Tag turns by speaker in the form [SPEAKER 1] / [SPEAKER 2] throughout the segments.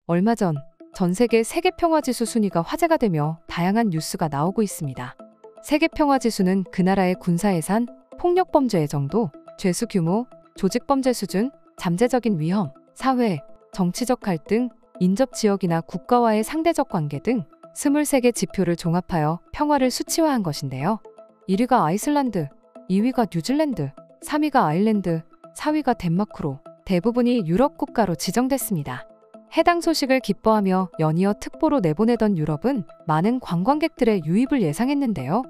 [SPEAKER 1] 얼마 전 세계 세계평화지수 순위가 화제가 되며 다양한 뉴스가 나오고 있습니다. 세계평화지수는 그 나라의 군사예산, 폭력범죄의 정도, 죄수 규모, 조직범죄 수준, 잠재적인 위험, 사회, 정치적 갈등, 인접 지역이나 국가와의 상대적 관계 등 23개 지표를 종합하여 평화를 수치화한 것인데요. 1위가 아이슬란드, 2위가 뉴질랜드, 3위가 아일랜드, 4위가 덴마크로 대부분이 유럽 국가로 지정됐습니다. 해당 소식을 기뻐하며 연이어 특보로 내보내던 유럽은 많은 관광객들의 유입을 예상했는데요.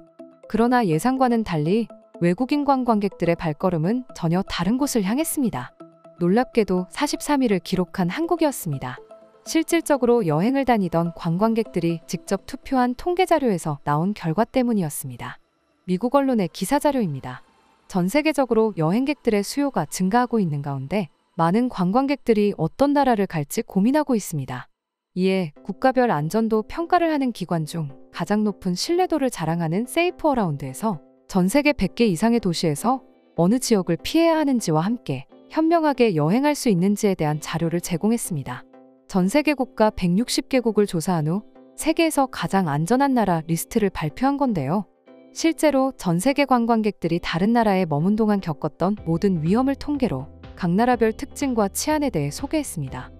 [SPEAKER 1] 그러나 예상과는 달리 외국인 관광객들의 발걸음은 전혀 다른 곳을 향했습니다. 놀랍게도 43위를 기록한 한국이었습니다. 실질적으로 여행을 다니던 관광객들이 직접 투표한 통계 자료에서 나온 결과 때문이었습니다. 미국 언론의 기사 자료입니다. 전 세계적으로 여행객들의 수요가 증가하고 있는 가운데 많은 관광객들이 어떤 나라를 갈지 고민하고 있습니다. 이에 국가별 안전도 평가를 하는 기관 중 가장 높은 신뢰도를 자랑하는 세이프 어라운드에서 전 세계 100개 이상의 도시에서 어느 지역을 피해야 하는지와 함께 현명하게 여행할 수 있는지에 대한 자료를 제공했습니다. 전 세계 국가 160개국을 조사한 후 세계에서 가장 안전한 나라 리스트를 발표한 건데요. 실제로 전 세계 관광객들이 다른 나라에 머문 동안 겪었던 모든 위험을 통계로 각 나라별 특징과 치안에 대해 소개했습니다.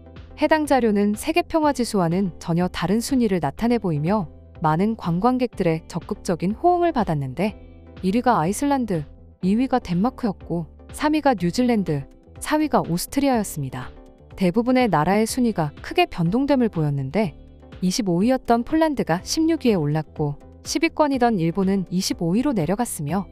[SPEAKER 1] 해당 자료는 세계평화지수와는 전혀 다른 순위를 나타내 보이며 많은 관광객들의 적극적인 호응을 받았는데 1위가 아이슬란드, 2위가 덴마크였고 3위가 뉴질랜드, 4위가 오스트리아였습니다. 대부분의 나라의 순위가 크게 변동됨을 보였는데 25위였던 폴란드가 16위에 올랐고 10위권이던 일본은 25위로 내려갔으며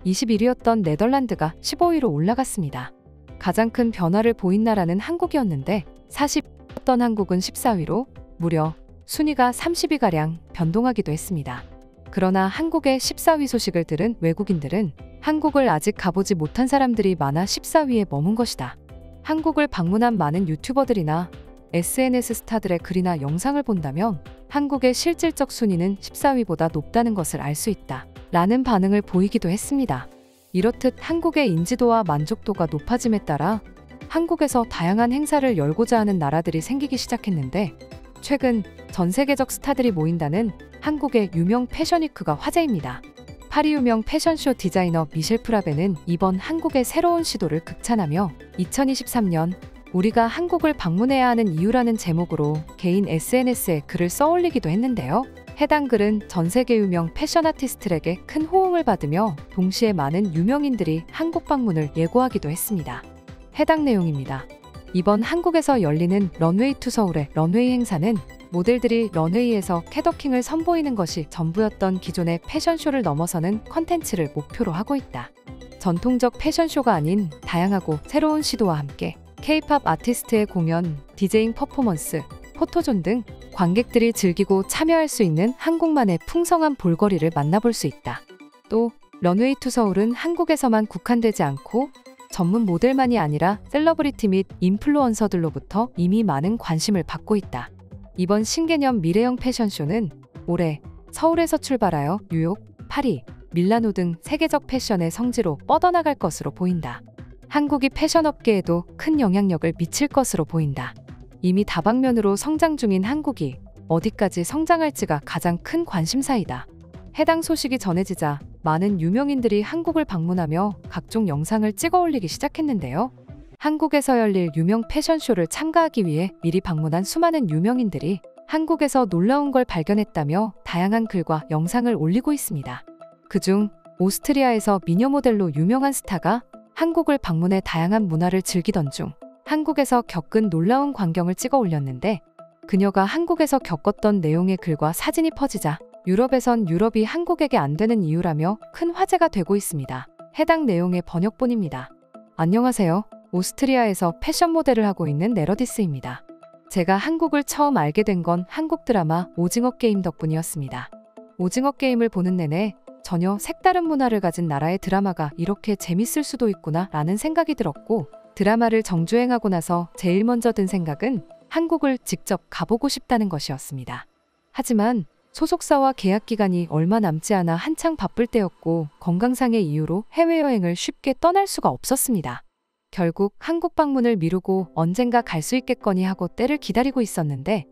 [SPEAKER 1] 21위였던 네덜란드가 15위로 올라갔습니다. 가장 큰 변화를 보인 나라는 한국이었는데 40위였던 한국은 14위로 무려 순위가 30위가량 변동하기도 했습니다. 그러나 한국의 14위 소식을 들은 외국인들은 한국을 아직 가보지 못한 사람들이 많아 14위에 머문 것이다. 한국을 방문한 많은 유튜버들이나 SNS 스타들의 글이나 영상을 본다면 한국의 실질적 순위는 14위보다 높다는 것을 알 수 있다. 라는 반응을 보이기도 했습니다. 이렇듯 한국의 인지도와 만족도가 높아짐에 따라 한국에서 다양한 행사를 열고자 하는 나라들이 생기기 시작했는데 최근 전 세계적 스타들이 모인다는 한국의 유명 패션위크가 화제입니다. 파리 유명 패션쇼 디자이너 미셸 프라베는 이번 한국의 새로운 시도를 극찬하며 2023년 우리가 한국을 방문해야 하는 이유라는 제목으로 개인 SNS에 글을 써올리기도 했는데요. 해당 글은 전 세계 유명 패션 아티스트들에게 큰 호응을 받으며 동시에 많은 유명인들이 한국 방문을 예고하기도 했습니다. 해당 내용입니다. 이번 한국에서 열리는 런웨이 투 서울의 런웨이 행사는 모델들이 런웨이에서 캐더킹을 선보이는 것이 전부였던 기존의 패션쇼를 넘어서는 컨텐츠를 목표로 하고 있다. 전통적 패션쇼가 아닌 다양하고 새로운 시도와 함께 K-팝 아티스트의 공연, 디제잉 퍼포먼스, 포토존 등 관객들이 즐기고 참여할 수 있는 한국만의 풍성한 볼거리를 만나볼 수 있다. 또 런웨이 투 서울은 한국에서만 국한되지 않고 전문 모델만이 아니라 셀러브리티 및 인플루언서들로부터 이미 많은 관심을 받고 있다. 이번 신개념 미래형 패션쇼는 올해 서울에서 출발하여 뉴욕, 파리, 밀라노 등 세계적 패션의 성지로 뻗어나갈 것으로 보인다. 한국이 패션업계에도 큰 영향력을 미칠 것으로 보인다. 이미 다방면으로 성장 중인 한국이 어디까지 성장할지가 가장 큰 관심사이다. 해당 소식이 전해지자 많은 유명인들이 한국을 방문하며 각종 영상을 찍어 올리기 시작했는데요. 한국에서 열릴 유명 패션쇼를 참가하기 위해 미리 방문한 수많은 유명인들이 한국에서 놀라운 걸 발견했다며 다양한 글과 영상을 올리고 있습니다. 그중 오스트리아에서 미녀 모델로 유명한 스타가 한국을 방문해 다양한 문화를 즐기던 중 한국에서 겪은 놀라운 광경을 찍어 올렸는데 그녀가 한국에서 겪었던 내용의 글과 사진이 퍼지자 유럽에선 유럽이 한국에게 안 되는 이유라며 큰 화제가 되고 있습니다. 해당 내용의 번역본입니다. 안녕하세요. 오스트리아에서 패션 모델을 하고 있는 네러디스입니다. 제가 한국을 처음 알게 된 건 한국 드라마 오징어 게임 덕분이었습니다. 오징어 게임을 보는 내내 전혀 색다른 문화를 가진 나라의 드라마가 이렇게 재밌을 수도 있구나 라는 생각이 들었고 드라마를 정주행하고 나서 제일 먼저 든 생각은 한국을 직접 가보고 싶다는 것이었습니다. 하지만 소속사와 계약 기간이 얼마 남지 않아 한창 바쁠 때였고 건강상의 이유로 해외여행을 쉽게 떠날 수가 없었습니다. 결국 한국 방문을 미루고 언젠가 갈 수 있겠거니 하고 때를 기다리고 있었는데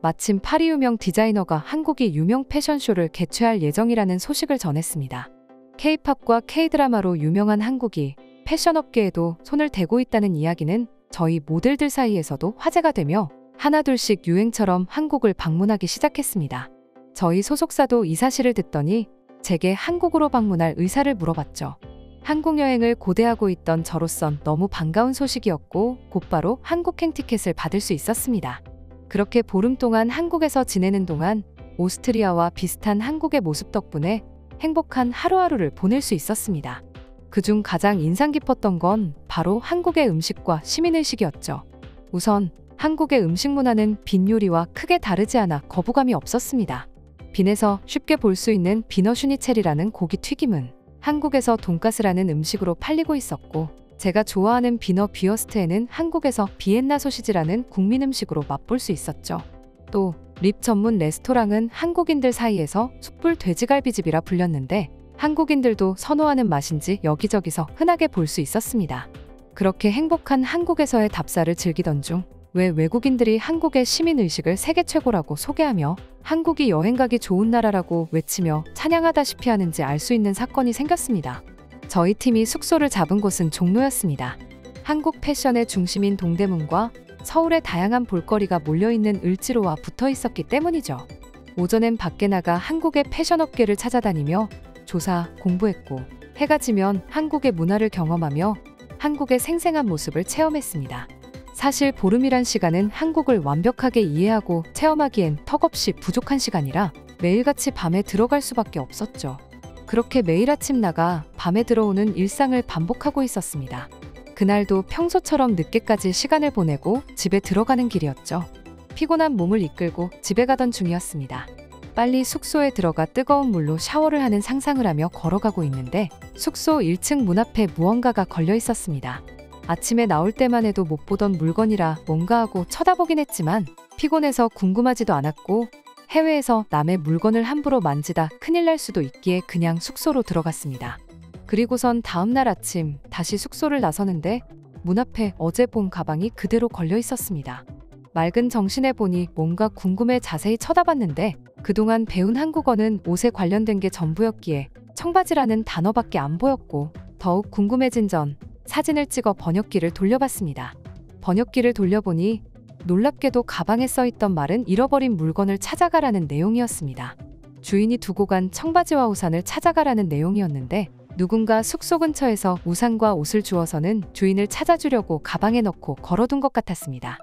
[SPEAKER 1] 마침 파리 유명 디자이너가 한국이 유명 패션쇼를 개최할 예정이라는 소식을 전했습니다. K-팝과 K-드라마로 유명한 한국이 패션업계에도 손을 대고 있다는 이야기는 저희 모델들 사이에서도 화제가 되며 하나둘씩 유행처럼 한국을 방문하기 시작했습니다. 저희 소속사도 이 사실을 듣더니 제게 한국으로 방문할 의사를 물어봤죠. 한국 여행을 고대하고 있던 저로선 너무 반가운 소식이었고 곧바로 한국행 티켓을 받을 수 있었습니다. 그렇게 보름 동안 한국에서 지내는 동안 오스트리아와 비슷한 한국의 모습 덕분에 행복한 하루하루를 보낼 수 있었습니다. 그중 가장 인상 깊었던 건 바로 한국의 음식과 시민의식이었죠. 우선 한국의 음식 문화는 빈 요리와 크게 다르지 않아 거부감이 없었습니다. 빈에서 쉽게 볼 수 있는 비너슈니첼이라는 고기 튀김은 한국에서 돈가스라는 음식으로 팔리고 있었고 제가 좋아하는 비너 비어스트에는 한국에서 비엔나 소시지라는 국민 음식으로 맛볼 수 있었죠. 또 립 전문 레스토랑은 한국인들 사이에서 숯불 돼지갈비집이라 불렸는데 한국인들도 선호하는 맛인지 여기저기서 흔하게 볼 수 있었습니다. 그렇게 행복한 한국에서의 답사를 즐기던 중 왜 외국인들이 한국의 시민의식을 세계 최고라고 소개하며 한국이 여행 가기 좋은 나라라고 외치며 찬양하다시피 하는지 알 수 있는 사건이 생겼습니다. 저희 팀이 숙소를 잡은 곳은 종로였습니다. 한국 패션의 중심인 동대문과 서울의 다양한 볼거리가 몰려있는 을지로와 붙어 있었기 때문이죠. 오전엔 밖에 나가 한국의 패션업계를 찾아다니며 조사, 공부했고 해가 지면 한국의 문화를 경험하며 한국의 생생한 모습을 체험했습니다. 사실 보름이란 시간은 한국을 완벽하게 이해하고 체험하기엔 턱없이 부족한 시간이라 매일같이 밤에 들어갈 수밖에 없었죠. 그렇게 매일 아침 나가 밤에 들어오는 일상을 반복하고 있었습니다. 그날도 평소처럼 늦게까지 시간을 보내고 집에 들어가는 길이었죠. 피곤한 몸을 이끌고 집에 가던 중이었습니다. 빨리 숙소에 들어가 뜨거운 물로 샤워를 하는 상상을 하며 걸어가고 있는데 숙소 1층 문 앞에 무언가가 걸려 있었습니다. 아침에 나올 때만 해도 못 보던 물건이라 뭔가 하고 쳐다보긴 했지만 피곤해서 궁금하지도 않았고 해외에서 남의 물건을 함부로 만지다 큰일 날 수도 있기에 그냥 숙소로 들어갔습니다. 그리고선 다음날 아침 다시 숙소를 나서는데 문 앞에 어제 본 가방이 그대로 걸려 있었습니다. 맑은 정신에 보니 뭔가 궁금해 자세히 쳐다봤는데 그동안 배운 한국어는 옷에 관련된 게 전부였기에 청바지라는 단어밖에 안 보였고 더욱 궁금해진 전 사진을 찍어 번역기를 돌려봤습니다. 번역기를 돌려보니 놀랍게도 가방에 써있던 말은 잃어버린 물건을 찾아가라는 내용이었습니다. 주인이 두고 간 청바지와 우산을 찾아가라는 내용이었는데 누군가 숙소 근처에서 우산과 옷을 주어서는 주인을 찾아주려고 가방에 넣고 걸어둔 것 같았습니다.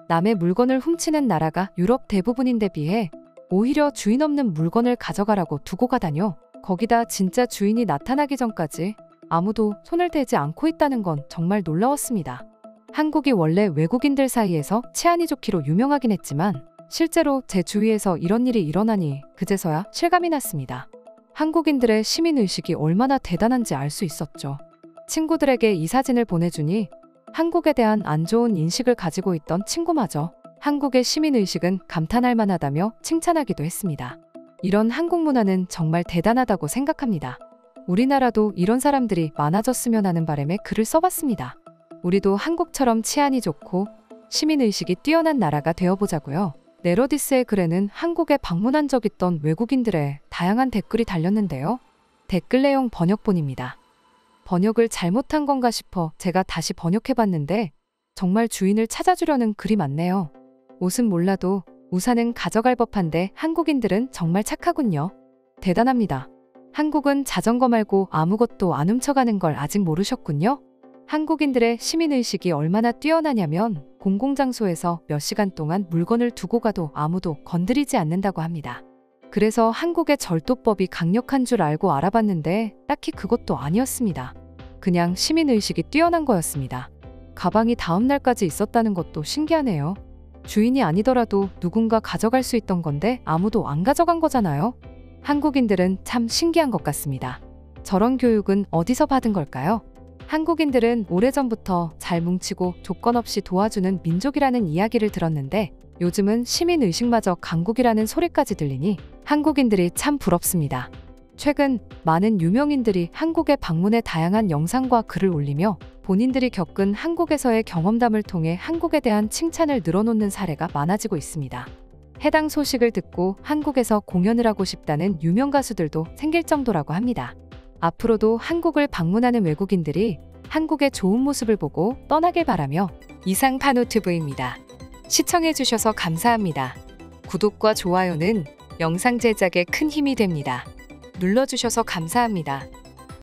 [SPEAKER 1] 남의 물건을 훔치는 나라가 유럽 대부분인데 비해 오히려 주인 없는 물건을 가져가라고 두고 가다뇨. 거기다 진짜 주인이 나타나기 전까지 아무도 손을 대지 않고 있다는 건 정말 놀라웠습니다. 한국이 원래 외국인들 사이에서 치안이 좋기로 유명하긴 했지만 실제로 제 주위에서 이런 일이 일어나니 그제서야 실감이 났습니다. 한국인들의 시민의식이 얼마나 대단한지 알 수 있었죠. 친구들에게 이 사진을 보내주니 한국에 대한 안 좋은 인식을 가지고 있던 친구마저 한국의 시민의식은 감탄할 만하다며 칭찬하기도 했습니다. 이런 한국 문화는 정말 대단하다고 생각합니다. 우리나라도 이런 사람들이 많아졌으면 하는 바람에 글을 써봤습니다. 우리도 한국처럼 치안이 좋고 시민의식이 뛰어난 나라가 되어보자고요. 네러디스의 글에는 한국에 방문한 적 있던 외국인들의 다양한 댓글이 달렸는데요. 댓글 내용 번역본입니다. 번역을 잘못한 건가 싶어 제가 다시 번역해봤는데 정말 주인을 찾아주려는 글이 많네요. 옷은 몰라도 우산은 가져갈 법한데 한국인들은 정말 착하군요. 대단합니다. 한국은 자전거 말고 아무것도 안 훔쳐가는 걸 아직 모르셨군요. 한국인들의 시민의식이 얼마나 뛰어나냐면 공공장소에서 몇 시간 동안 물건을 두고 가도 아무도 건드리지 않는다고 합니다. 그래서 한국의 절도법이 강력한 줄 알고 알아봤는데 딱히 그것도 아니었습니다. 그냥 시민의식이 뛰어난 거였습니다. 가방이 다음 날까지 있었다는 것도 신기하네요. 주인이 아니더라도 누군가 가져갈 수 있던 건데 아무도 안 가져간 거잖아요. 한국인들은 참 신기한 것 같습니다. 저런 교육은 어디서 받은 걸까요? 한국인들은 오래전부터 잘 뭉치고 조건 없이 도와주는 민족이라는 이야기를 들었는데 요즘은 시민의식마저 강국이라는 소리까지 들리니 한국인들이 참 부럽습니다. 최근 많은 유명인들이 한국에 방문해 다양한 영상과 글을 올리며 본인들이 겪은 한국에서의 경험담을 통해 한국에 대한 칭찬을 늘어놓는 사례가 많아지고 있습니다. 해당 소식을 듣고 한국에서 공연을 하고 싶다는 유명 가수들도 생길 정도라고 합니다. 앞으로도 한국을 방문하는 외국인들이 한국의 좋은 모습을 보고 떠나길 바라며 이상 파노TV입니다. 시청해주셔서 감사합니다. 구독과 좋아요는 영상 제작에 큰 힘이 됩니다. 눌러주셔서 감사합니다.